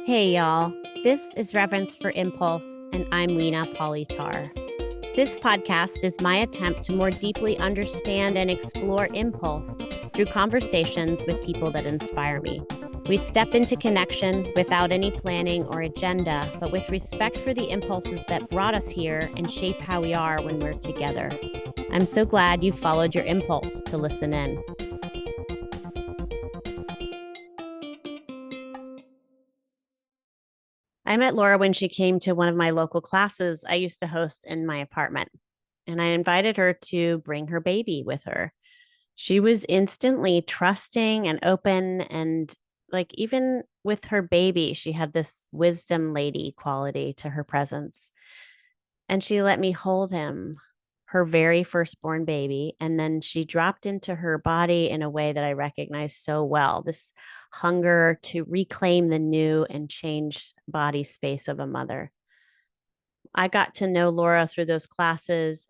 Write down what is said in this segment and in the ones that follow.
Hey, y'all. This is Reverence for Impulse, and I'm Weena Pauly-Tarr. This podcast is my attempt to more deeply understand and explore impulse through conversations with people that inspire me. We step into connection without any planning or agenda, but with respect for the impulses that brought us here and shape how we are when we're together. I'm so glad you followed your impulse to listen in. I met Laura when she came to one of my local classes I used to host in my apartment, and I invited her to bring her baby with her. She was instantly trusting and open, and like even with her baby, she had this wisdom lady quality to her presence. And she let me hold him, her very firstborn baby. And then she dropped into her body in a way that I recognized so well, this hunger to reclaim the new and change body space of a mother. I got to know Laura through those classes,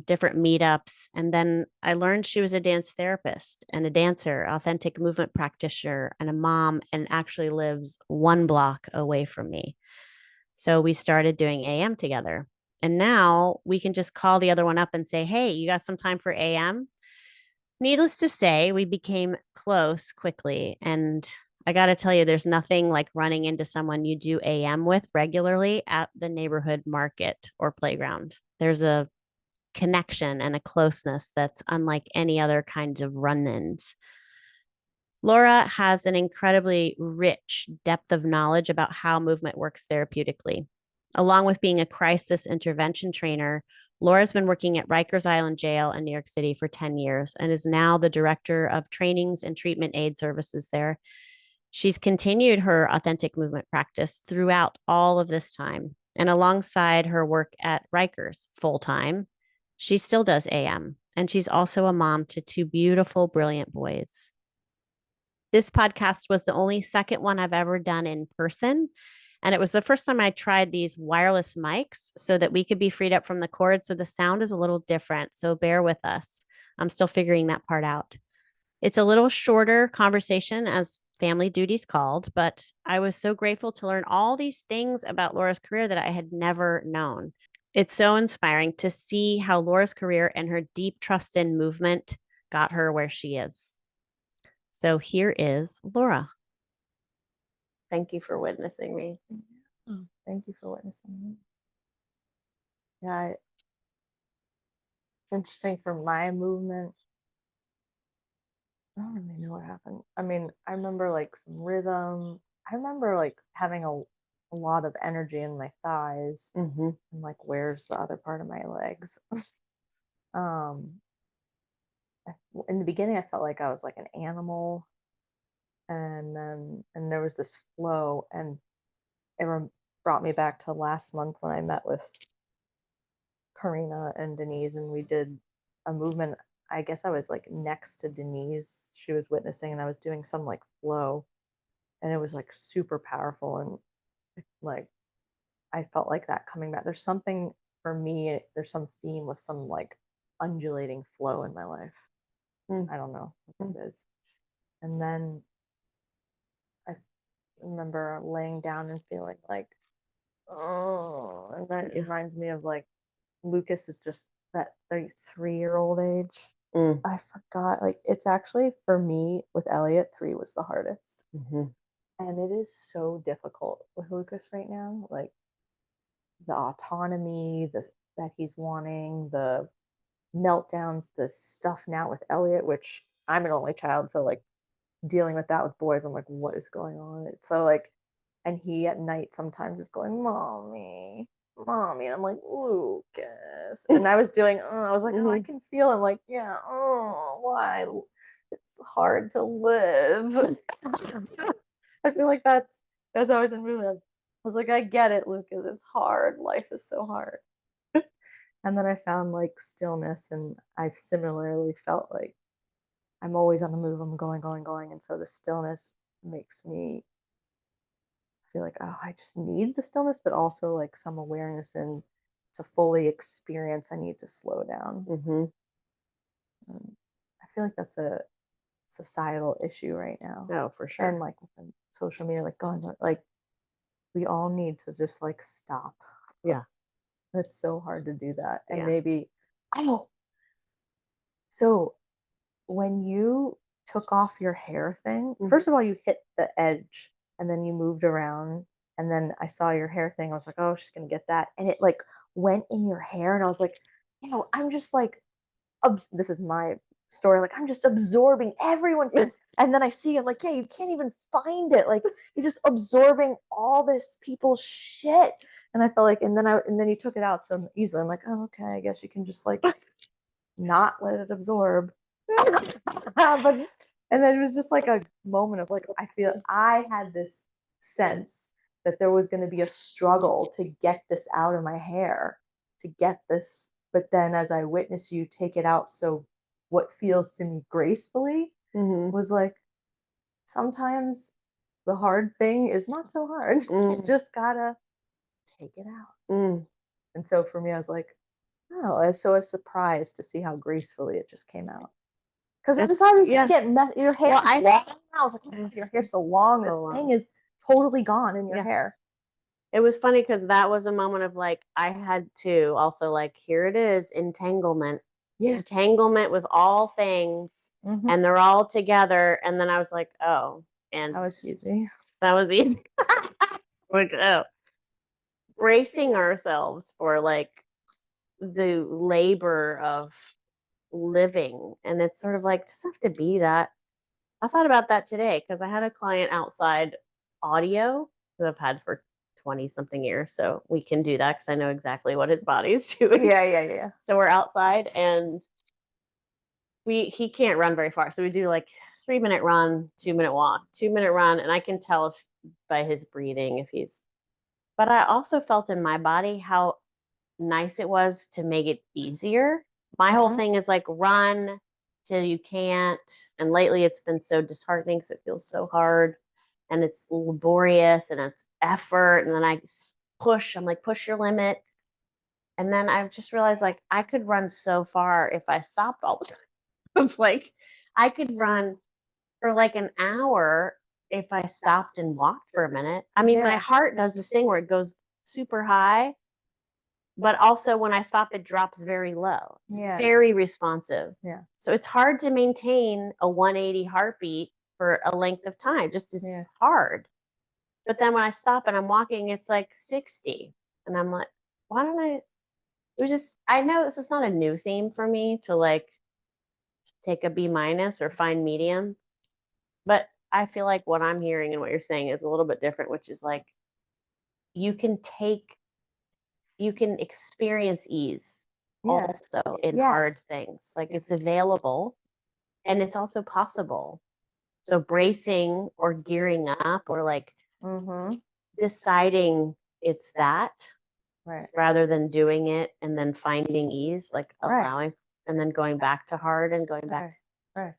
different meetups. And then I learned she was a dance therapist and a dancer, authentic movement practitioner, and a mom, and actually lives one block away from me. So we started doing AM together. And now we can just call the other one up and say, hey, you got some time for AM? Needless to say, we became close quickly. And I got to tell you, there's nothing like running into someone you do AM with regularly at the neighborhood market or playground. There's a connection and a closeness that's unlike any other kind of run ins. Laura has an incredibly rich depth of knowledge about how movement works therapeutically. Along with being a crisis intervention trainer, Laura's been working at Rikers Island Jail in New York City for 10 years and is now the director of trainings and treatment aid services there. She's continued her authentic movement practice throughout all of this time. And alongside her work at Rikers full time, she still does AM. And she's also a mom to two beautiful, brilliant boys. This podcast was the only second one I've ever done in person. And it was the first time I tried these wireless mics so that we could be freed up from the cord. So the sound is a little different. So bear with us. I'm still figuring that part out. It's a little shorter conversation as family duties called, but I was so grateful to learn all these things about Laura's career that I had never known. It's so inspiring to see how Laura's career and her deep trust in movement got her where she is. So here is Laura. Thank you for witnessing me. Oh, thank you for witnessing me. Yeah, it's interesting for my movement. I don't really know what happened. I mean, I remember like some rhythm. I remember like having a lot of energy in my thighs and like where's the other part of my legs? um, in the beginning, I felt like I was like an animal, and there was this flow, and it brought me back to last month when I met with Karina and Denise, and we did a movement. I guess I was like next to Denise. She was witnessing, and I was doing some like flow, and it was like super powerful. And like, I felt like that coming back. There's something for me, there's some theme with some like undulating flow in my life. I don't know what it is. And then I remember laying down and feeling like, oh, and that reminds me of like Lucas is just that 33-year-old age. I forgot. Like, it's actually for me with Elliot, 3 was the hardest. And it is so difficult with Lucas right now. Like, the autonomy, that he's wanting, the meltdowns, the stuff now with Elliot, which I'm an only child. So, like, dealing with that with boys, I'm like, what is going on? It's so, like, and he at night sometimes is going, mommy, mommy, and I'm like, Lucas. And I was doing, I was like, oh, I can feel him. Like, yeah, oh, why? It's hard to live. I feel like that's always in movie. I was like, I get it, Lucas. It's hard. Life is so hard. And then I found like stillness, and I've similarly felt like I'm always on the move. I'm going, going, going, and so the stillness makes me feel like, oh, I just need the stillness, but also like some awareness, and to fully experience, I need to slow down. I feel like that's a societal issue right now. Oh, for sure. And like with social media, like going like we all need to just like stop. Yeah. It's so hard to do that. And Yeah. maybe, oh, so when you took off your hair thing, first of all, you hit the edge and then you moved around. And then I saw your hair thing. I was like, oh, she's going to get that. And it like went in your hair. And I was like, I'm just like, this is my story. Like, I'm just absorbing everyone's. And then I see it like, yeah, you can't even find it. Like, you're just absorbing all this people's shit. And I felt like, and then you took it out so easily. I'm like, oh, okay, I guess you can just like not let it absorb. But and then it was just like a moment of like, I feel I had this sense that there was going to be a struggle to get this out of my hair, to get this. But then as I witness you take it out, so what feels to me gracefully was like, sometimes the hard thing is not so hard. You just gotta take it out. And so for me, I was like, oh, I was so surprised to see how gracefully it just came out. Because I thought it was gonna get your hair long. I was like, oh, your hair's so long. So the thing is totally gone in your hair. It was funny because that was a moment of like, I had to also like, here it is, entanglement. Yeah. Entanglement with all things, and they're all together. And then I was like, oh, and that was easy. That was easy. Like, oh, bracing ourselves for like the labor of living. And it's sort of like, does it have to be that? I thought about that today because I had a client outside audio who I've had for 20 something years. So we can do that because I know exactly what his body's doing. Yeah. So we're outside and he can't run very far. So we do like 3-minute run, 2-minute walk, 2-minute run. And I can tell if by his breathing if he's, but I also felt in my body how nice it was to make it easier. My whole thing is like run till you can't. And lately it's been so disheartening because it feels so hard and it's laborious and it's effort. And then I push, I'm like, push your limit. And then I've just realized like I could run so far if I stopped all the time. It's like I could run for like an hour if I stopped and walked for a minute. I mean, my heart does this thing where it goes super high, but also when I stop, it drops very low. It's very responsive. Yeah. So it's hard to maintain a 180 heartbeat for a length of time, just as hard. But then when I stop and I'm walking, it's like 60. And I'm like, why don't I? It was just, I know this is not a new theme for me to like take a B- or find medium. But I feel like what I'm hearing and what you're saying is a little bit different, which is like you can experience ease also in hard things. Like it's available and it's also possible. So bracing or gearing up or like deciding it's that rather than doing it and then finding ease, like allowing and then going back to hard and going back. Right.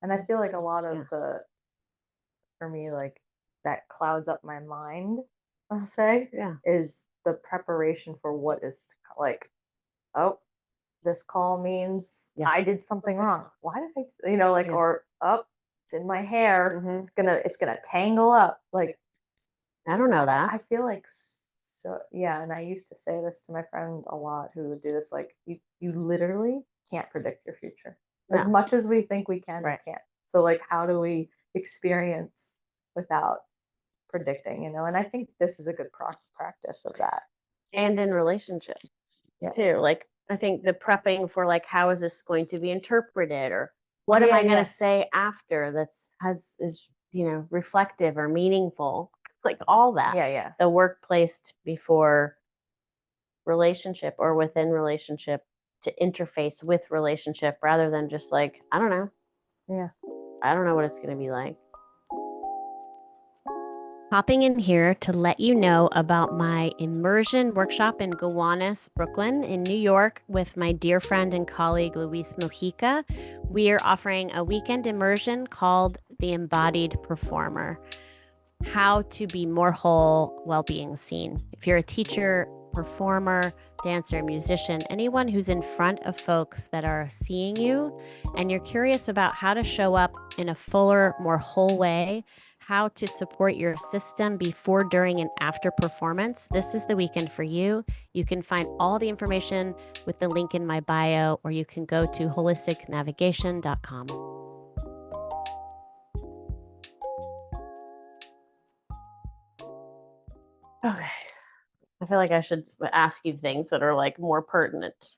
And I feel like a lot of for me, like that clouds up my mind, I'll say, is the preparation for what is like, oh, this call means I did something wrong. Why did I, like, or it's in my hair. It's gonna tangle up. Like, I don't know that. I feel like so, and I used to say this to my friend a lot who would do this, like, you literally can't predict your future. As much as we think we can, we can't. So like, how do we experience without predicting, and I think this is a good practice of that. And in relationship too. Like I think the prepping for like, how is this going to be interpreted or what am I going to say after is reflective or meaningful, like all that. The workplace before relationship or within relationship to interface with relationship rather than just like, I don't know. I don't know what it's going to be like. Popping in here to let you know about my immersion workshop in Gowanus, Brooklyn, in New York, with my dear friend and colleague Luis Mojica. We are offering a weekend immersion called The Embodied Performer: How to Be More Whole While Being Seen. If you're a teacher, performer, dancer, musician, anyone who's in front of folks that are seeing you, and you're curious about how to show up in a fuller, more whole way, how to support your system before, during, and after performance, this is the weekend for you. You can find all the information with the link in my bio, or you can go to holisticnavigation.com. Okay. I feel like I should ask you things that are like more pertinent.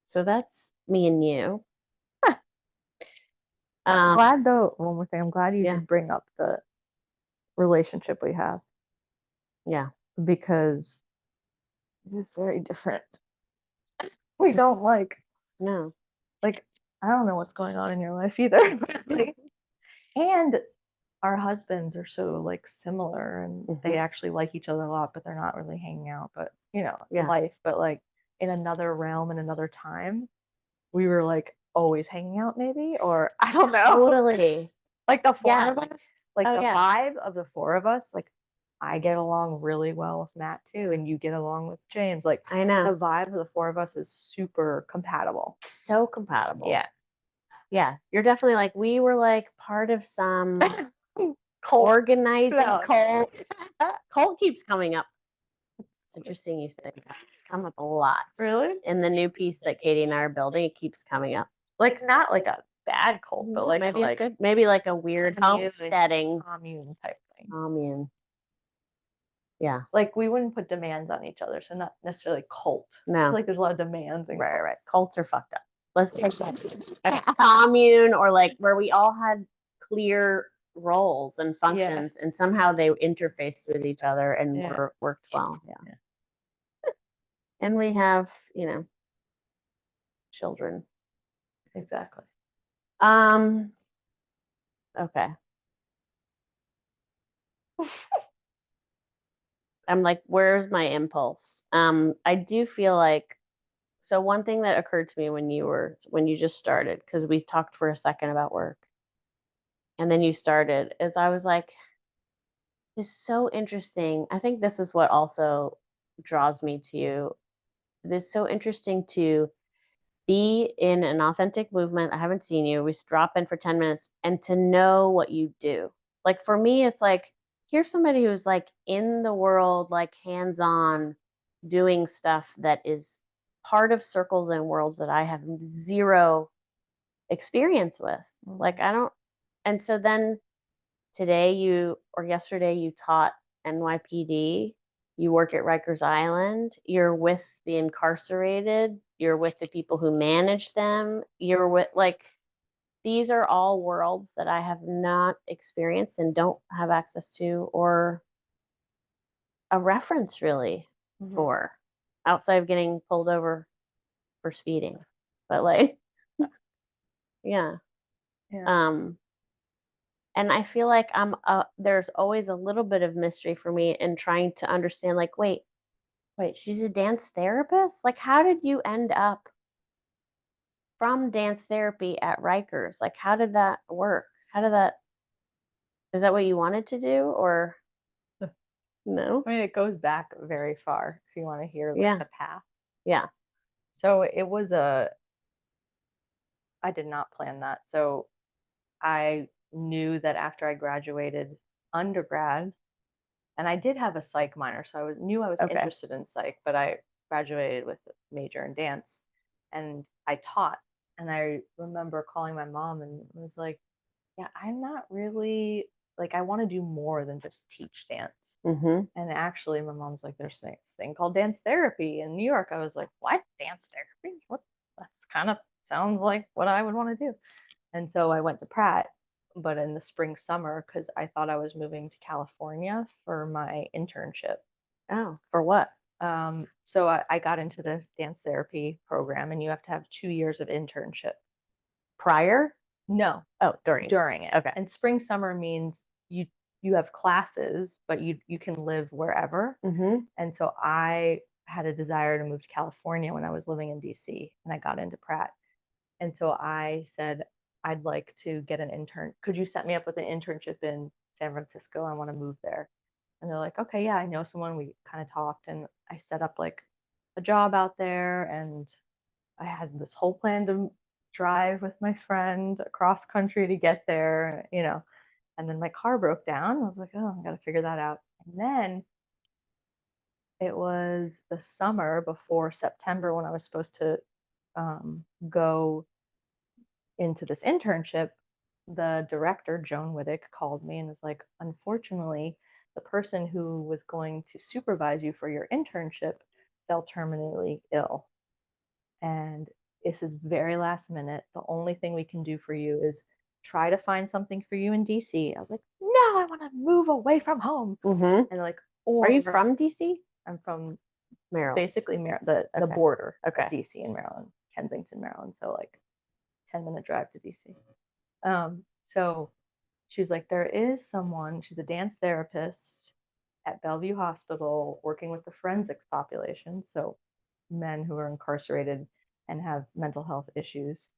So that's me and you. I'm glad though, one more thing, I'm glad you Yeah. did bring up the relationship we have. Yeah. Because it is very different. We don't No. I don't know what's going on in your life either. And our husbands are so similar, and they actually like each other a lot, but they're not really hanging out, but life. But in another realm, in another time, we were always hanging out maybe, or I don't know. Totally. The four of us, the yeah. 5 of the 4 of us, I get along really well with Matt too, and you get along with James. I know. The vibe of the 4 of us is super compatible. So compatible. Yeah. Yeah. You're definitely we were part of some Cult. organizing No. cult. Cult keeps coming up. It's interesting you say that. It's come up a lot. Really? In the new piece that Katie and I are building, it keeps coming up. Not a bad cult, but maybe a weird homesteading commune type thing. Commune. Yeah. We wouldn't put demands on each other, so not necessarily cult. No. There's a lot of demands. Right. Cults are fucked up. Let's take a commune, or where we all had clear roles and functions, and somehow they interfaced with each other and worked well. Yeah. And we have, children. Exactly. Okay. I'm where's my impulse? I do feel so one thing that occurred to me when you just started, because we talked for a second about work, and then you started, is I was it's so interesting. I think this is what also draws me to you. This is so interesting to be in an authentic movement. I haven't seen you. We drop in for 10 minutes and to know what you do. For me, it's here's somebody who's in the world, hands-on doing stuff that is part of circles and worlds that I have zero experience with. I don't. And so then today or yesterday you taught NYPD, you work at Rikers Island, you're with the incarcerated, you're with the people who manage them, you're with these are all worlds that I have not experienced and don't have access to or a reference really for, outside of getting pulled over for speeding. But yeah. And I feel there's always a little bit of mystery for me in trying to understand, wait, she's a dance therapist? How did you end up from dance therapy at Rikers? How did that work? Is that what you wanted to do, or no? I mean, it goes back very far if you want to hear the path. Yeah. So I did not plan that. So I knew that after I graduated undergrad, and I did have a psych minor, so I knew I was interested in psych, but I graduated with a major in dance, and I taught. And I remember calling my mom and was like, yeah, I'm not really, I want to do more than just teach dance. And actually, my mom's like, there's this thing called dance therapy in New York. I was like, what? Dance therapy? What? That's kind of sounds like what I would want to do. And so I went to Pratt, but in the spring, summer, because I thought I was moving to California for my internship. Oh, for what? So I got into the dance therapy program, and you have to have 2 years of internship. Prior? No. Oh, during. During it. Okay. And spring, summer means you have classes, but you can live wherever. And so I had a desire to move to California when I was living in DC, and I got into Pratt. And so I said, I'd like to get an intern. Could you set me up with an internship in San Francisco? I want to move there. And they're like, okay, yeah, I know someone. We kind of talked, and I set up a job out there, and I had this whole plan to drive with my friend across country to get there, and then my car broke down. I was like, oh, I got to figure that out. And then it was the summer before September when I was supposed to go into this internship. The director, Joan Wittick, called me and was like, unfortunately, the person who was going to supervise you for your internship fell terminally ill. And this is very last minute. The only thing we can do for you is try to find something for you in DC. I was like, no, I want to move away from home. Mm-hmm. And like, Are you from DC? I'm from Maryland. basically the border of Okay. DC and Maryland, Kensington, Maryland. So like 10-minute drive to DC. So she was like, there is someone, she's a dance therapist at Bellevue Hospital working with the forensics population. So men who are incarcerated and have mental health issues.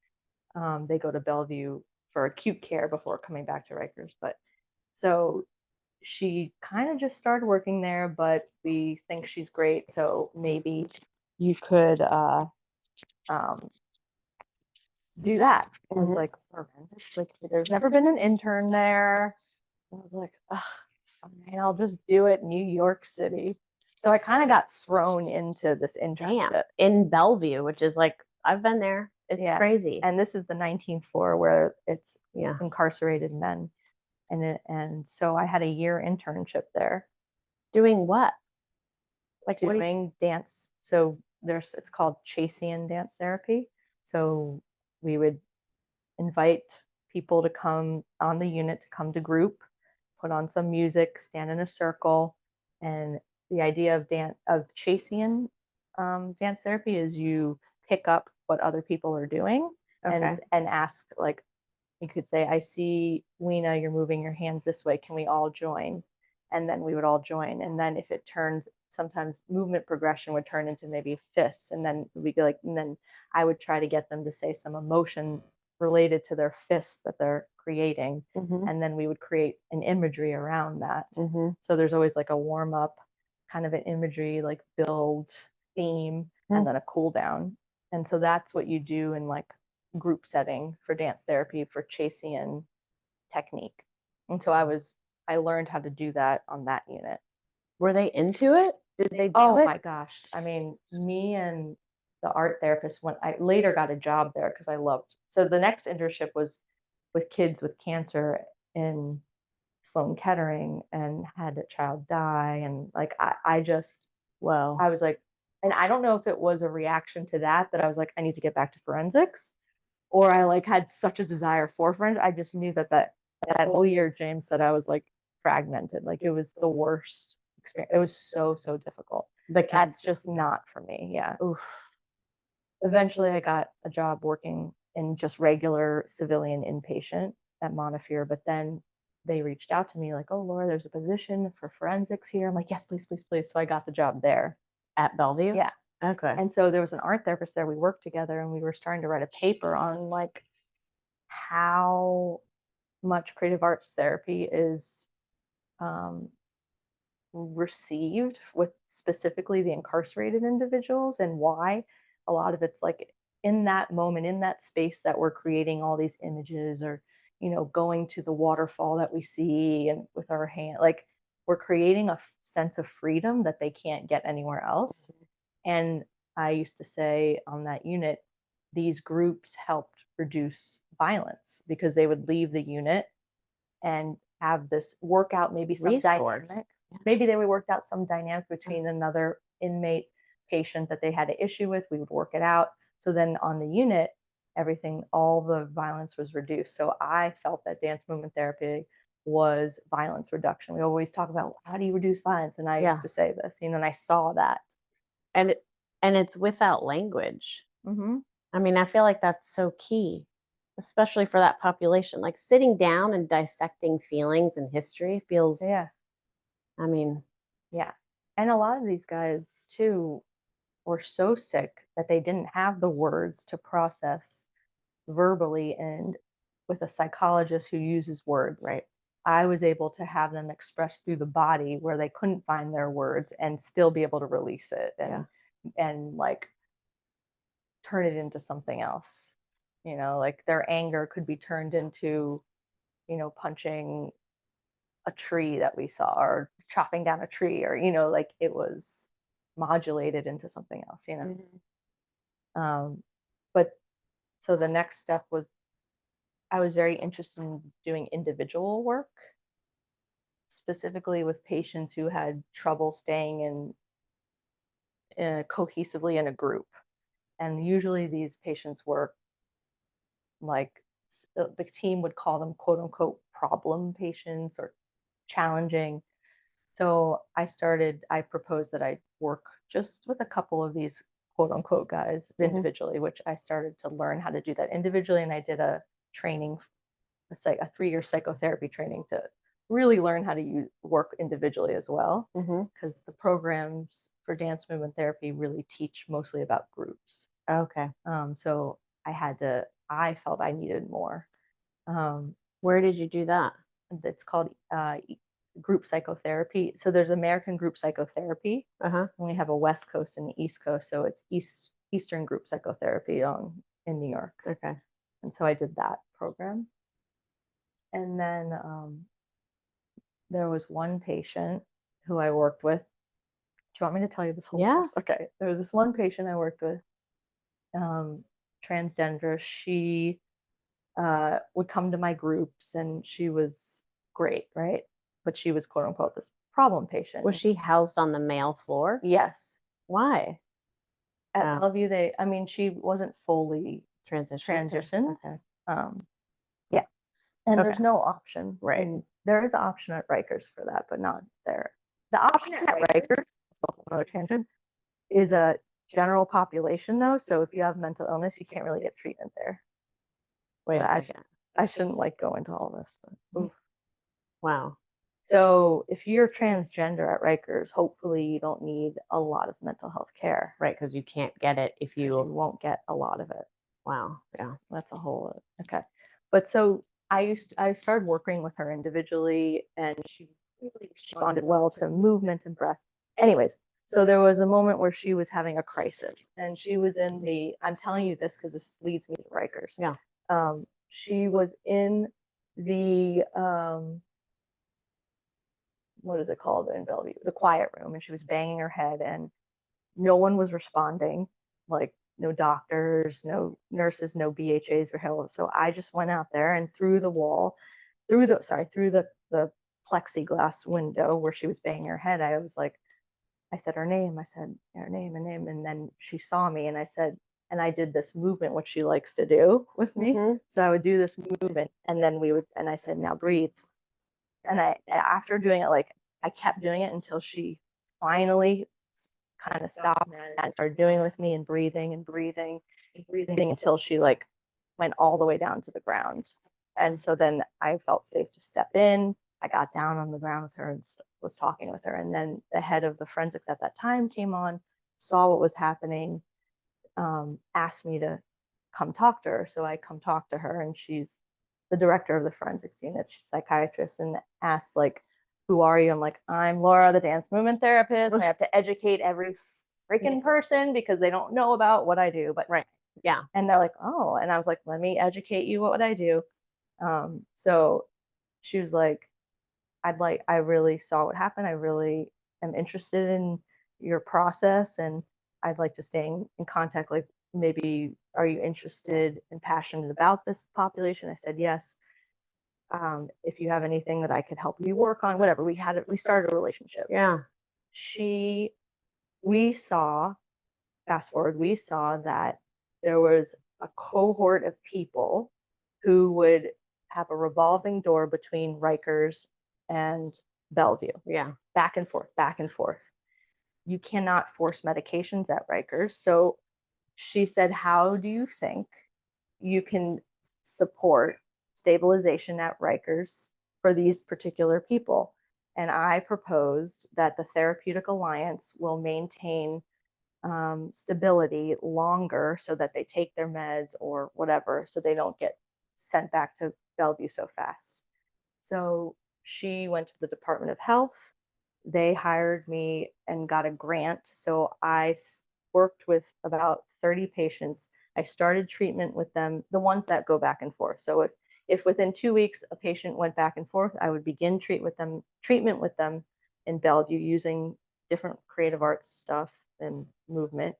They go to Bellevue for acute care before coming back to Rikers. But so she kind of just started working there, but we think she's great. So maybe you could do that. I was like, forensics, like there's never been an intern there. I was like, fine, I'll just do it in New York City. So I kind of got thrown into this internship in Bellevue, which is like, I've been there. It's crazy. And this is the 19th floor where it's incarcerated men. And so I had a year internship there. Doing what? Like doing dance. So it's called Chasian dance therapy. So we would invite people to come on the unit, to come to group, put on some music, stand in a circle. And the idea of Chasian dance therapy is you pick up what other people are doing and ask, like, you could say, I see, Weena, you're moving your hands this way. Can we all join? And then we would all join. And then if it turns, sometimes movement progression would turn into maybe fists. And then and then I would try to get them to say some emotion related to their fists that they're creating. And then we would create an imagery around that. So there's always like a warm up, kind of an imagery, like build, theme, and then a cool down. And so that's what you do in like group setting for dance therapy for Chasian technique. And so I learned how to do that on that unit. Were they into it? Did they my gosh. I mean, me and the art therapist, when I later got a job there because I loved. So the next internship was with kids with cancer in Sloan Kettering and had a child die. And like, I just, I was like, and I don't know if it was a reaction to that I was like, I need to get back to forensics, or I like had such a desire for forensics. I just knew that whole year, James said I was like fragmented. Like it was the worst experience. It was so difficult. That's just not for me. Yeah. Oof. Eventually I got a job working in just regular civilian inpatient at Montefiore, but then they reached out to me like, oh, Laura, there's a position for forensics here. I'm like, yes, please, please, please. So I got the job there. At Bellevue? Yeah. Okay. And so there was an art therapist there. We worked together and we were starting to write a paper on like how much creative arts therapy is received with specifically the incarcerated individuals, and why a lot of it's like in that moment, in that space, that we're creating all these images, or going to the waterfall that we see and with our hand, like we're creating a sense of freedom that they can't get anywhere else. And I used to say on that unit, these groups helped reduce violence because they would leave the unit and have this workout, maybe some dynamic. Maybe they would work out some dynamic between another inmate patient that they had an issue with. We would work it out. So then on the unit, all the violence was reduced. So I felt that dance movement therapy was violence reduction. We always talk about how do you reduce violence? And I used to say this, and I saw that. And it's without language. I mean, I feel like that's so key, especially for that population. Like sitting down and dissecting feelings and history feels, I mean, and a lot of these guys too were so sick that they didn't have the words to process verbally, and with a psychologist who uses words, I was able to have them express through the body where they couldn't find their words and still be able to release it and like turn it into something else. you know, like their anger could be turned into, you know, punching a tree that we saw or chopping down a tree, or, you know, like it was modulated into something else, you know. But so the next step was I was very interested in doing individual work, specifically with patients who had trouble staying cohesively in a group. And usually these patients were like, the team would call them quote unquote problem patients or challenging. So I proposed that I work just with a couple of these quote unquote guys individually, which I started to learn how to do that individually. And I did a training, a 3-year psychotherapy training to really learn how to work individually as well. Because the programs for dance movement therapy really teach mostly about groups. Okay. So I felt I needed more. Where did you do that? It's called group psychotherapy. So there's American group psychotherapy. And we have a West Coast and the East Coast. So it's Eastern group psychotherapy in New York. Okay. And so I did that program. And then there was one patient who I worked with. Do you want me to tell you this whole Yes. course? Okay. There was this one patient I worked with, transgender. She would come to my groups and she was great, right? But she was quote unquote this problem patient. Was she housed on the male floor? Yes. Why? At Bellevue, she wasn't fully transitioned. Okay. Yeah. And there's no option. Right. And there is an option at Rikers for that, but not there. The option at Rikers, another tangent, is a general population though. So if you have mental illness, you can't really get treatment there. Wait a second. I shouldn't go into all this, but oof. Wow. So if you're transgender at Rikers, hopefully you don't need a lot of mental health care. Right, because you can't get it if You won't get a lot of it. Wow. Yeah. That's a whole okay. But so I started working with her individually, and she really responded well to movement and breath. Anyways, so there was a moment where she was having a crisis, and she was in the. I'm telling you this because this leads me to Rikers. Yeah. She was in the what is it called in Bellevue? The quiet room, and she was banging her head, and no one was responding. Like no doctors, no nurses, no BHAs or help. So I just went out there and through the plexiglass window where she was banging her head, I was like, I said her name, and then she saw me, and I did this movement, which she likes to do with me. So I would do this movement, and then I said, now breathe. And after doing it, I kept doing it until she finally kind of stopped and started doing it with me and breathing until she went all the way down to the ground. And so then I felt safe to step in. I got down on the ground with her and was talking with her. And then the head of the forensics at that time came on, saw what was happening, asked me to come talk to her. So I come talk to her, and she's the director of the forensics unit. She's a psychiatrist, and asked who are you? I'm like, I'm Laura, the dance movement therapist. I have to educate every freaking person because they don't know about what I do. But right. Yeah. And they're like, oh, and I was like, let me educate you what I do. So she was like, I really saw what happened. I really am interested in your process, and I'd like to stay in contact. Like, maybe, are you interested and passionate about this population? I said, yes. If you have anything that I could help you work on, whatever. We started a relationship. Yeah. Fast forward, we saw that there was a cohort of people who would have a revolving door between Rikers and Bellevue. Yeah. Back and forth, back and forth. You cannot force medications at Rikers. So she said, how do you think you can support stabilization at Rikers for these particular people? And I proposed that the Therapeutic Alliance will maintain stability longer so that they take their meds or whatever, so they don't get sent back to Bellevue so fast. So she went to the Department of Health. They hired me and got a grant. So I worked with about 30 patients I started treatment with them, the ones that go back and forth. So if within 2 weeks a patient went back and forth, I would begin treatment with them in Bellevue using different creative arts stuff and movement.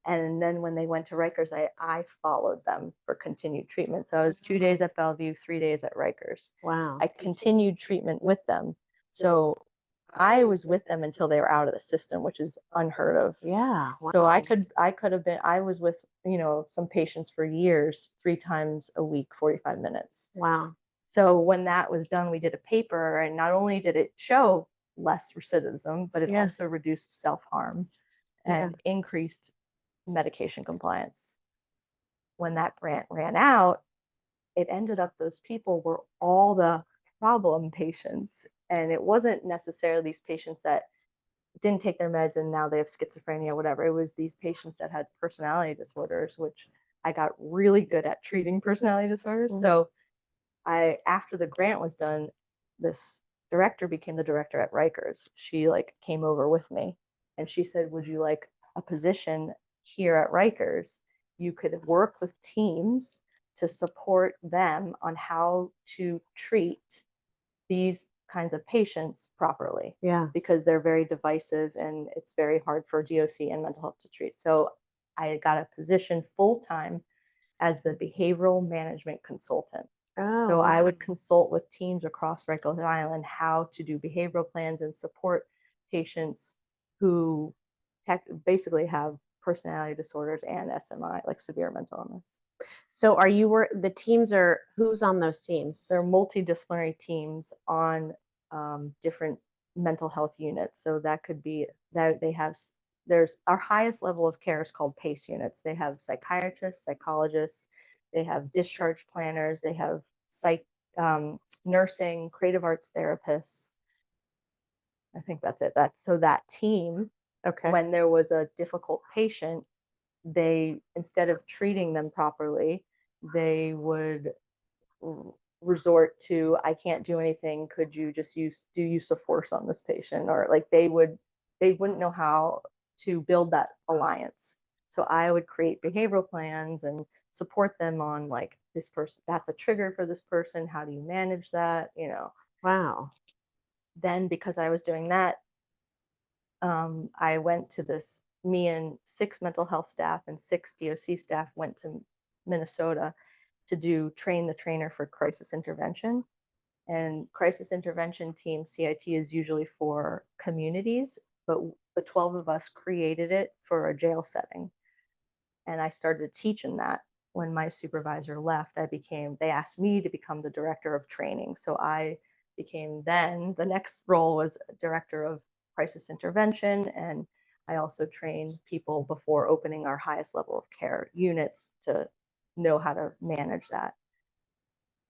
And then when they went to Rikers, I followed them for continued treatment. So I was 2 days at Bellevue, 3 days at Rikers. Wow. I continued treatment with them. So I was with them until they were out of the system, which is unheard of. Yeah. Wow. So I could have been, I was with, some patients for years, 3 times a week, 45 minutes. Wow. So when that was done, we did a paper, and not only did it show less recidivism, but it also reduced self-harm and increased medication compliance. When that grant ran out, it ended up those people were all the problem patients. And it wasn't necessarily these patients that didn't take their meds and now they have schizophrenia, whatever. It was these patients that had personality disorders, which I got really good at treating personality disorders. So after the grant was done, this director became the director at Rikers. She came over with me and she said, would you like a position here at Rikers? You could work with teams to support them on how to treat these kinds of patients properly. Yeah. Because they're very divisive and it's very hard for DOC and mental health to treat. So I got a position full-time as the behavioral management consultant. Oh, so wow. I would consult with teams across Rikers Island how to do behavioral plans and support patients who basically have personality disorders and SMI, like severe mental illness. So the teams are, who's on those teams? They're multidisciplinary teams on different mental health units. So that could be that there's our highest level of care is called PACE units. They have psychiatrists, psychologists, they have discharge planners, they have nursing, creative arts therapists. I think that's it. So that team, when there was a difficult patient, they, instead of treating them properly, they would resort to, I can't do anything, could you just do use of force on this patient? Or they wouldn't know how to build that alliance. So I would create behavioral plans and support them on this person, that's a trigger for this person, how do you manage that? Wow. Then because I was doing that, I went to me and 6 mental health staff and 6 DOC staff went to Minnesota to train the trainer for crisis intervention. And crisis intervention team, CIT, is usually for communities, but the 12 of us created it for a jail setting. And I started teaching that. When my supervisor left, they asked me to become the director of training. So I became, then the next role was director of crisis intervention. And I also trained people before opening our highest level of care units to know how to manage that.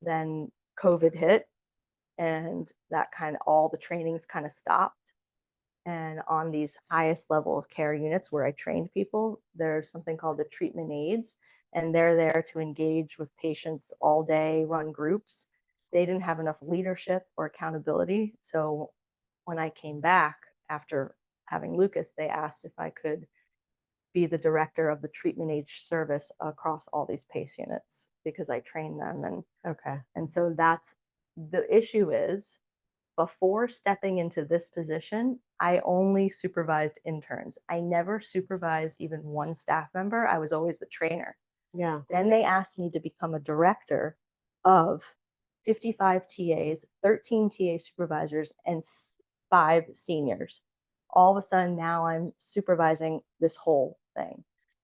Then COVID hit, and that all the trainings kind of stopped. And on these highest level of care units where I trained people, there's something called the treatment aides, and they're there to engage with patients all day, run groups. They didn't have enough leadership or accountability. So when I came back after having Lucas, they asked if I could be the director of the treatment aid service across all these PACE units because I trained them. And so that's the issue is, before stepping into this position, I only supervised interns. I never supervised even one staff member. I was always the trainer. Yeah. Then they asked me to become a director of 55 TAs, 13 TA supervisors, and 5 seniors. All of a sudden, now I'm supervising this whole thing.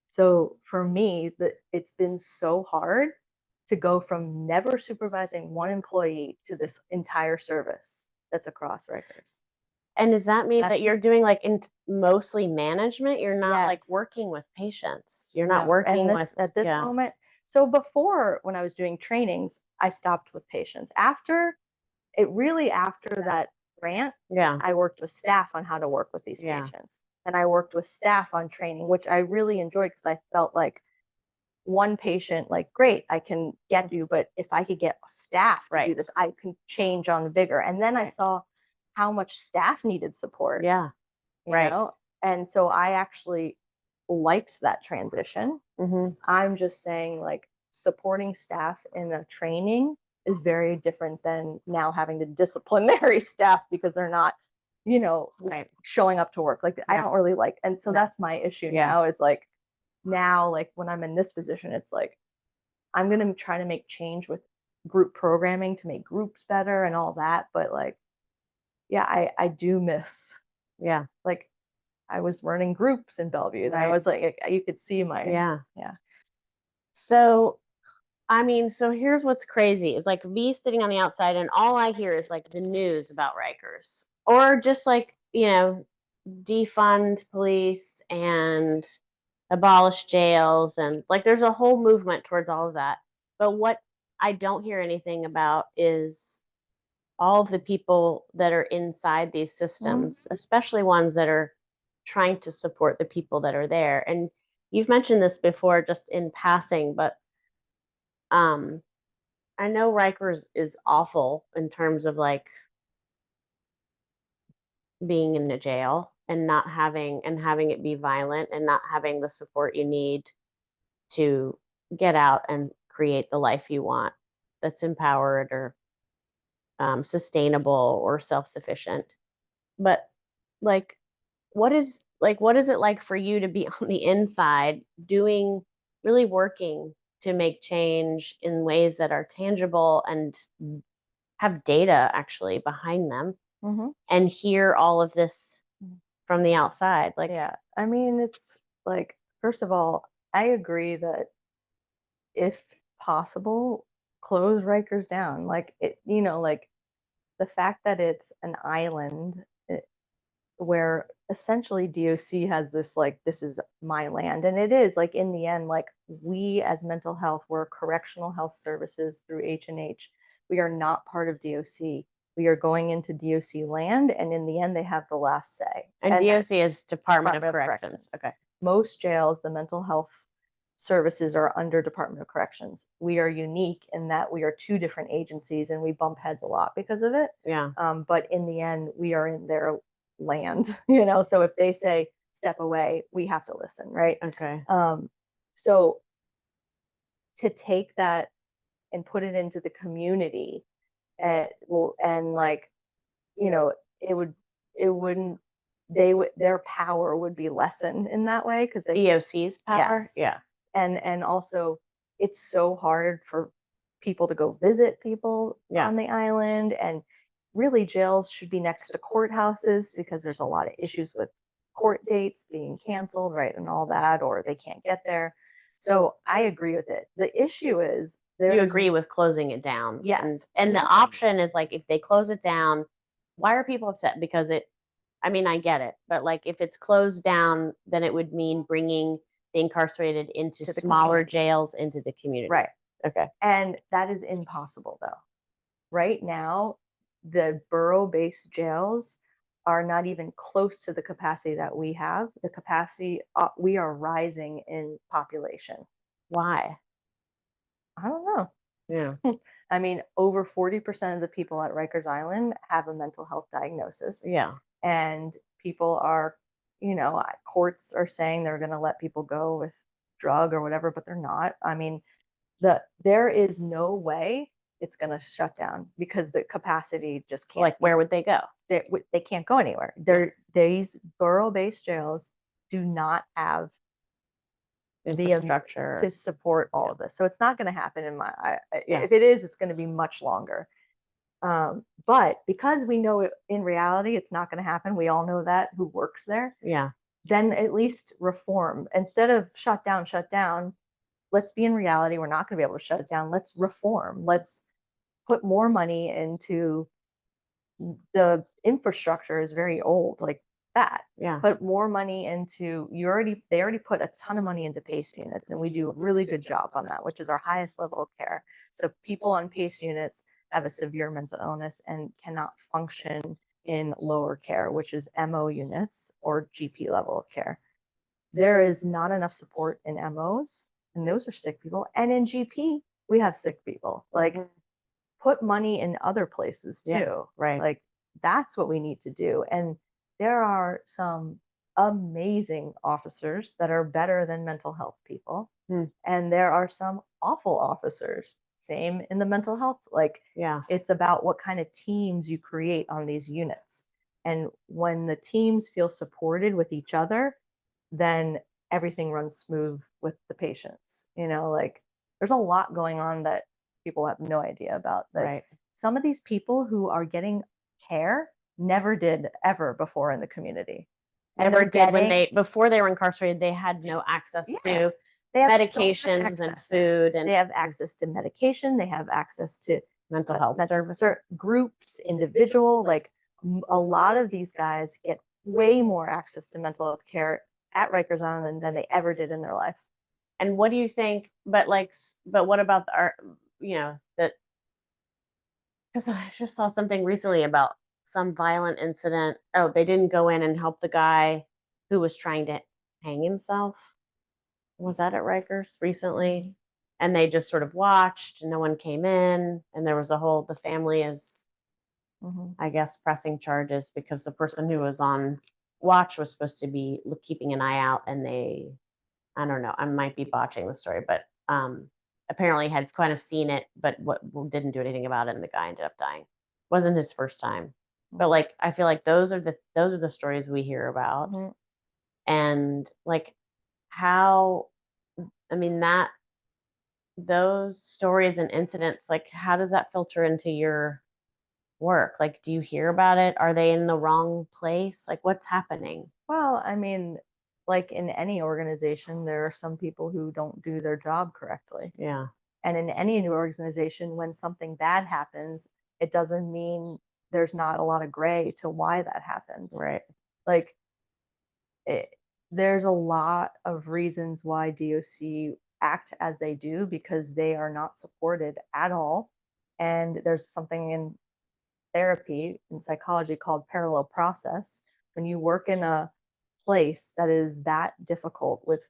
So for me, it's been so hard to go from never supervising one employee to this entire service that's across Rikers. And does that mean that you're doing mostly management? You're not working with patients. You're not working with at this moment. So before, when I was doing trainings, I stopped with patients. After that grant, I worked with staff on how to work with these patients. And I worked with staff on training, which I really enjoyed because I felt like one patient, great, I can get you, but if I could get staff to do this, I can change on vigor. And then I saw how much staff needed support. Yeah. You know? And so I actually liked that transition. I'm just saying, like, supporting staff in a training is very different than now having to disciplinary staff because they're not, Right. showing up to work. Like, I Yeah. don't really like, and so No. that's my issue Yeah. now is like, now, like, when I'm in this position, it's like, I'm going to try to make change with group programming to make groups better and all that. But like, yeah, I do miss, Yeah. like, I was running groups in Bellevue and I Right. was like, you could see my, Yeah. yeah. So, I mean, so here's what's crazy is like me sitting on the outside and all I hear is like the news about Rikers or just like, defund police and abolish jails. And like there's a whole movement towards all of that. But what I don't hear anything about is all of the people that are inside these Mhm. systems, especially ones that are trying to support the people that are there. And you've mentioned this before just in passing, but um I know Rikers is awful in terms of like being in the jail and not having it be violent and not having the support you need to get out and create the life you want that's empowered or sustainable or self-sufficient. But like what is it like for you to be on the inside doing really working to make change in ways that are tangible and have data actually behind them Mhm. and hear all of this from the outside like Yeah. I mean, it's like, first of all, I agree that if possible, close Rikers down. Like, like, the fact that it's an island, where essentially DOC has this, like, this is my land. And it is, like, in the end, like, we as mental health, we're correctional health services through H&H. We are not part of DOC. We are going into DOC land, and in the end, they have the last say. and DOC is Department of Corrections. Okay. Most jails, the mental health services are under Department of Corrections. We are unique in that we are two different agencies and we bump heads a lot because of it. Yeah. But in the end, we are in their land, so if they say step away, we have to listen, right? Okay. So to take that and put it into the community, and like, it would, it wouldn't, their power would be lessened in that way because they, DOC's power. yes. Yeah. And also, it's so hard for people to go visit people Yeah. on the island, and really jails should be next to courthouses because there's a lot of issues with court dates being canceled, right, and all that, or they can't get there. So I agree with it. The issue is You agree with closing it down. Yes. And the option is like if they close it down, why are people upset? Because I mean, I get it, but like if it's closed down, then it would mean bringing the incarcerated into To the smaller community. jails into the community. Right. Okay. And that is impossible though. Right now, the borough-based jails are not even close to the capacity that we have. The capacity, we are rising in population. Why? I don't know. Yeah. I mean, over 40% of the people at Rikers Island have a mental health diagnosis. Yeah. And people are, courts are saying they're going to let people go with drug or whatever, but they're not. I mean, there is no way it's going to shut down because the capacity just can't. Like where would they go? They can't go anywhere. These borough-based jails do not have the Infrastructure. to support all of this, so it's not going to happen in my. Yeah. If it is, it's going to be much longer. But because we know it, in reality, it's not going to happen. We all know that who works there. Yeah. Then at least reform instead of shut down. Shut down. Let's be in reality. We're not going to be able to shut it down. Let's reform. Let's put more money into the infrastructure is very old, like that. Yeah. Put more money into they already put a ton of money into PACE units, and we do a really good job on that, which is our highest level of care. So people on PACE units have a severe mental illness and cannot function in lower care, which is MO units or GP level of care. There is not enough support in MOs, and those are sick people. And in GP, we have sick people. Like, put money in other places too. Yeah, right. Like, that's what we need to do. And there are some amazing officers that are better than mental health people. And there are some awful officers. Same in the mental health. Like, Yeah. it's about what kind of teams you create on these units. And when the teams feel supported with each other, then everything runs smooth with the patients. Like, there's a lot going on that people have no idea about. That Right. some of these people who are getting care never did ever before in the community. Never did when before they were incarcerated, they had no access to they have medications and food, and they have access to medication, they have access to mental health services. groups, individual, like a lot of these guys get way more access to mental health care at Rikers Island than they ever did in their life. And what do you think? But what about our, that, because I just saw something recently about some violent incident. Oh, they didn't go in and help the guy who was trying to hang himself. Was that at Rikers recently? And they just sort of watched, and no one came in, and there was the family is, I guess, pressing charges because the person who was on watch was supposed to be keeping an eye out, and I don't know, I might be botching the story, but apparently had kind of seen it, but didn't do anything about it, and the guy ended up dying. Wasn't his first time, but like I feel like those are the stories we hear about, and like how, I mean, that those stories and incidents, like how does that filter into your work? Like, do you hear about it? Are they in the wrong place? Like, what's happening? Well, I mean, like in any organization, there are some people who don't do their job correctly. Yeah. And in any new organization, when something bad happens, it doesn't mean there's not a lot of gray to why that happened. Right. Like, there's a lot of reasons why DOC act as they do because they are not supported at all. And there's something in therapy and psychology called parallel process. When you work in a place that is that difficult with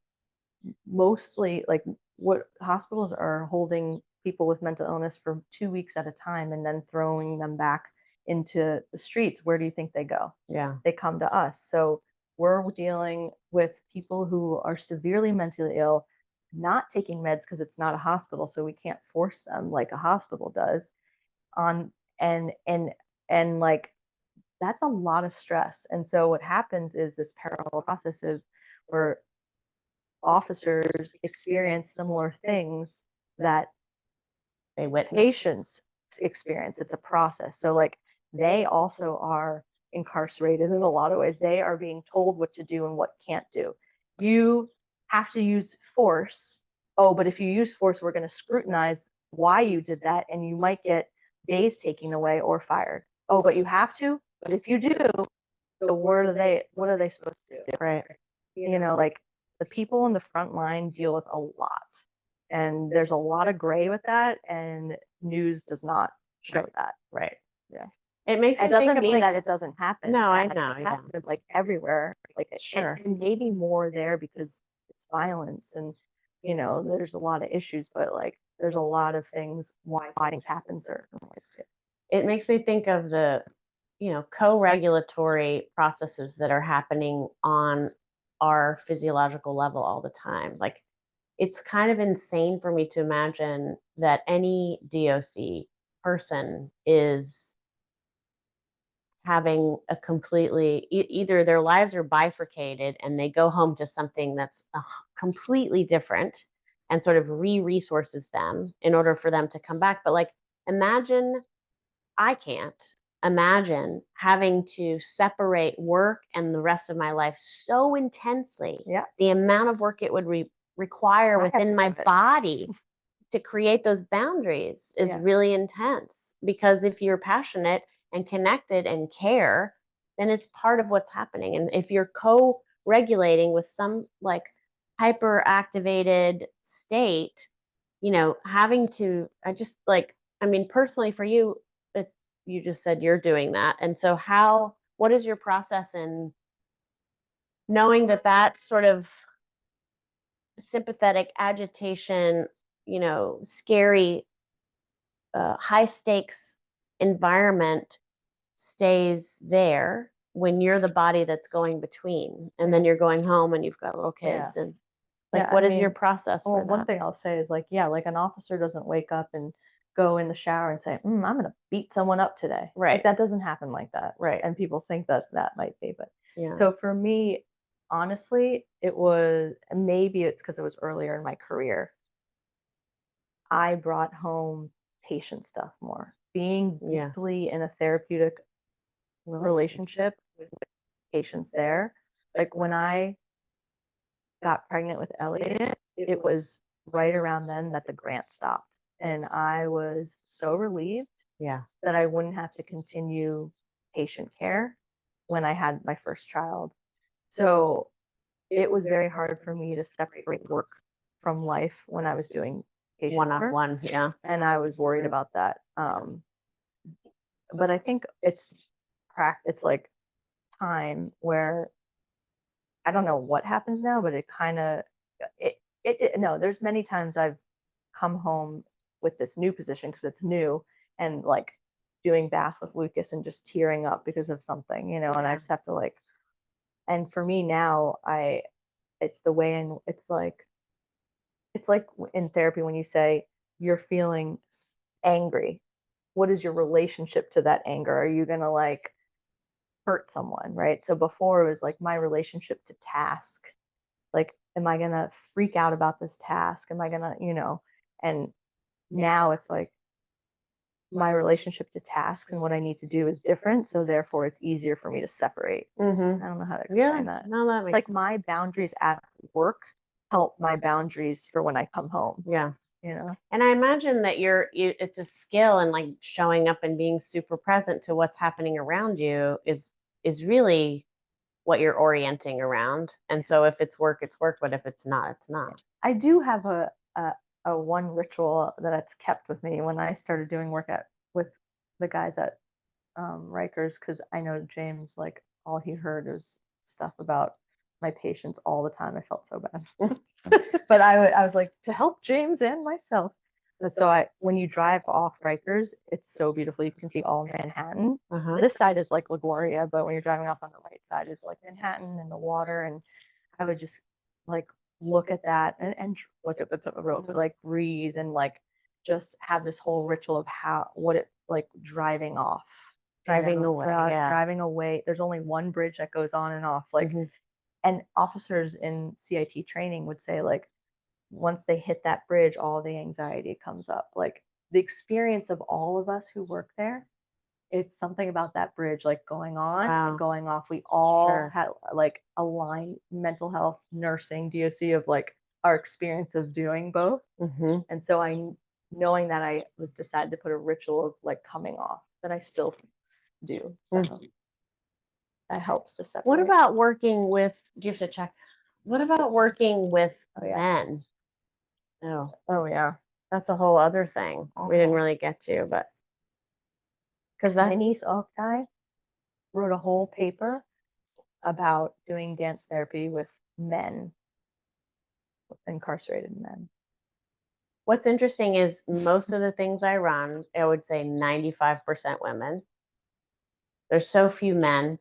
mostly like what hospitals are holding people with mental illness for 2 weeks at a time and then throwing them back into the streets, where do you think they go? Yeah. They come to us. So we're dealing with people who are severely mentally ill, not taking meds because it's not a hospital, so we can't force them like a hospital does on. And like, that's a lot of stress. And so what happens is this parallel process of where officers experience similar things that They witness. patients experience. It's a process. So like, they also are incarcerated in a lot of ways. They are being told what to do and what can't do. You have to use force. Oh, but if you use force, we're going to scrutinize why you did that, and you might get days taken away or fired. Oh, but you have to. But if you do, so what are they supposed to do? Right. Like, the people on the front line deal with a lot, and there's a lot of gray with that, and news does not show that. Right. Yeah. It makes It doesn't mean that it doesn't happen. No, I know. It's Yeah. happened like everywhere. Like, Sure. and maybe more there because it's violence, and there's a lot of issues, but like, there's a lot of things why things happen certain ways too. It makes me think of the, co-regulatory processes that are happening on our physiological level all the time. Like, it's kind of insane for me to imagine that any DOC person is having a completely either their lives are bifurcated and they go home to something that's completely different and sort of resources them in order for them to come back. But like, imagine, I can't imagine having to separate work and the rest of my life so intensely. Yeah. The amount of work it would require within my body to create those boundaries is really intense, because if you're passionate and connected and care, then it's part of what's happening. And if you're co-regulating with some like hyper activated state, having to, I mean, personally for you, you just said you're doing that. And so what is your process in knowing that that sort of sympathetic agitation, scary, high stakes environment stays there when you're the body that's going between, and then you're going home and you've got little kids? And Like, Yeah, what is your process well, for one that? thing I'll say is like, yeah, like an officer doesn't wake up and go in the shower and say, I'm going to beat someone up today. Right. Like that doesn't happen like that. Right. And people think that that might be, but Yeah. so for me, honestly, it was, maybe it's because it was earlier in my career. I brought home patient stuff more. Being Yeah. deeply in a therapeutic relationship with patients there. Like when I got pregnant with Elliot, it was right around then that the grant stopped. And I was so relieved Yeah. that I wouldn't have to continue patient care when I had my first child. So it was very hard for me to separate work from life when I was doing patient work. One-on-one. Yeah. And I was worried about that. But I think it's like time where I don't know what happens now, but it kind of no. There's many times I've come home with this new position because it's new and like doing bath with Lucas and just tearing up because of something, you know, and I just have to like. And for me now, it's the way in it's like in therapy when you say you're feeling angry. What is your relationship to that anger? Are you gonna like hurt someone, right? So before it was like my relationship to task. Like, am I gonna freak out about this task? Am I gonna, you know? And now it's like my relationship to tasks and what I need to do is different. So therefore it's easier for me to separate. Mm-hmm. I don't know how to explain that. No, that makes Like sense. my boundaries at work help my boundaries for when I come home. Yeah. You know? And I imagine that it's a skill, and like showing up and being super present to what's happening around you is really what you're orienting around. And so if it's work, it's work, but if it's not, it's not. I do have a one ritual that's kept with me when I started doing work with the guys at Rikers, because I know James, like all he heard was stuff about my patients all the time. I felt so bad. But I was like, to help James and myself. And so when you drive off Rikers, it's so beautiful. You can see all Manhattan. Uh-huh. This side is like LaGuardia, but when you're driving off on the right side is like Manhattan and the water. And I would just like look at that and look at the tip of the road, but like breathe and like just have this whole ritual of what it like driving off. Driving away. Yeah. Driving away. There's only one bridge that goes on and off. Like, and officers in CIT training would say like, once they hit that bridge, all the anxiety comes up. Like the experience of all of us who work there, it's something about that bridge, like going on and going off. We all had like aligned mental health, nursing, DOC of like our experience of doing both. And so knowing that I was decided to put a ritual of like coming off that I still do. So that helps to separate. What about working with, do you have to check? What about working with men? Oh yeah. That's a whole other thing we didn't really get to, but because my niece Oktay wrote a whole paper about doing dance therapy with men, incarcerated men. What's interesting is most of the things I run, I would say 95% women. There's so few men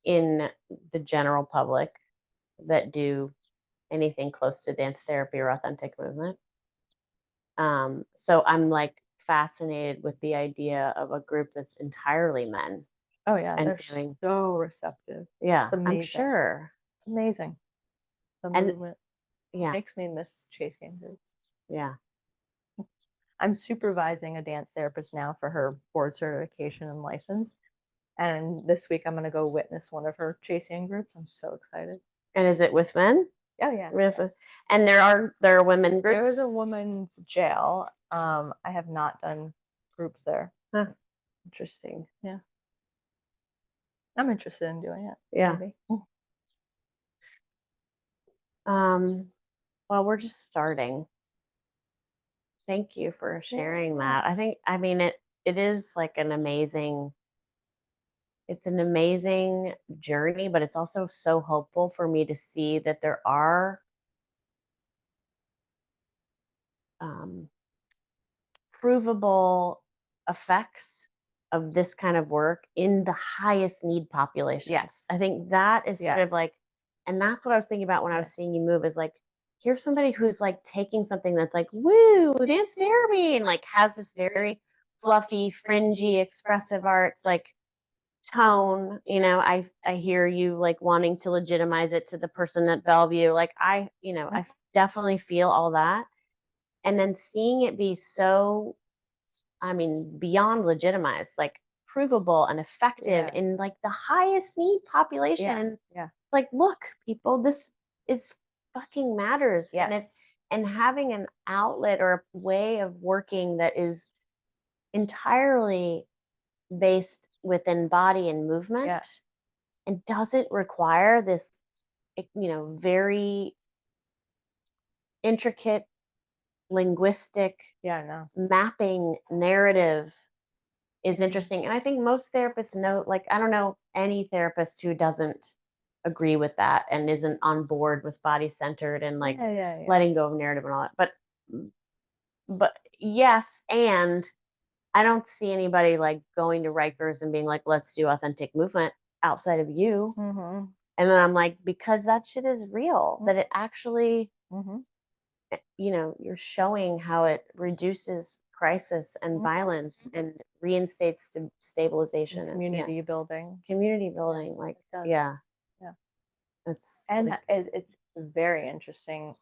in the general public that do anything close to dance therapy or authentic movement. So I'm like fascinated with the idea of a group that's entirely men. Oh yeah, and they're so receptive. Yeah, I'm sure. It's amazing. The movement makes me miss chasing groups. Yeah. I'm supervising a dance therapist now for her board certification and license. And this week I'm going to go witness one of her chasing groups. I'm so excited. And is it with men? Oh yeah. And there are women groups? There is a women's jail. I have not done groups there. Huh. Interesting. Yeah. I'm interested in doing it. Yeah. Maybe. Well, we're just starting. Thank you for sharing that. I mean, it is like it's an amazing journey, but it's also so hopeful for me to see that there are provable effects of this kind of work in the highest need populations. Yes. I think that is sort of like, and that's what I was thinking about when I was seeing you move, is like, here's somebody who's like taking something that's like, woo, dance therapy, and like has this very fluffy, fringy, expressive arts like tone. I hear you like wanting to legitimize it to the person at Bellevue. Like I definitely feel all that. And then seeing it be so, I mean, beyond legitimized, like provable and effective Yeah. in like the highest need population. Yeah. Like, look, people, this is fucking matters. Yes. And having an outlet or a way of working that is entirely based within body and movement Yeah. and doesn't require this, very intricate linguistic Yeah, no. mapping narrative is interesting. And I think most therapists know, like, I don't know any therapist who doesn't agree with that and isn't on board with body centered and like Yeah. letting go of narrative and all that. But yes, and I don't see anybody like going to Rikers and being like, let's do authentic movement outside of you. Mm-hmm. And then I'm like, because that shit is real, that it actually, Mm-hmm. you're showing how it reduces crisis and violence and reinstates stabilization and Community building. community building. Like, yeah. It's And like, it's very interesting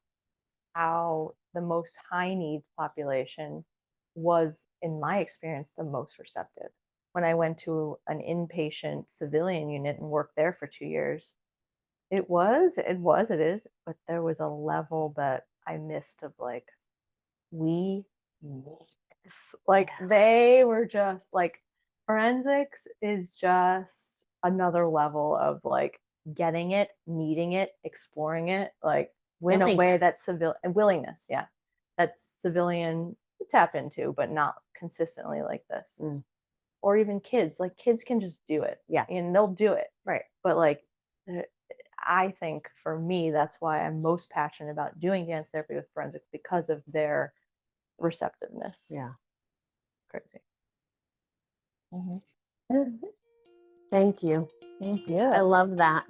how the most high needs population was, in my experience, the most receptive. When I went to an inpatient civilian unit and worked there for 2 years, it is, but there was a level that I missed of like, we need this. Like they were just like, forensics is just another level of like getting it, needing it, exploring it, like in a way that's civil and willingness, yeah, that's civilian tap into, but not consistently like this. Or even kids, like kids can just do it, and they'll do it, right. but like I think for me, that's why I'm most passionate about doing dance therapy with forensics, because of their receptiveness. Yeah. Crazy. Thank you. Thank you. I love that.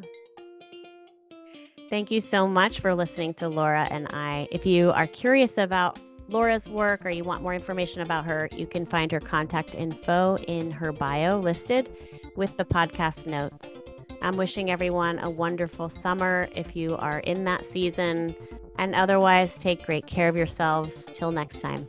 Thank you so much for listening to Laura and I. If you are curious about Laura's work or you want more information about her, you can find her contact info in her bio listed with the podcast notes. I'm wishing everyone a wonderful summer if you are in that season, and otherwise take great care of yourselves. Till next time.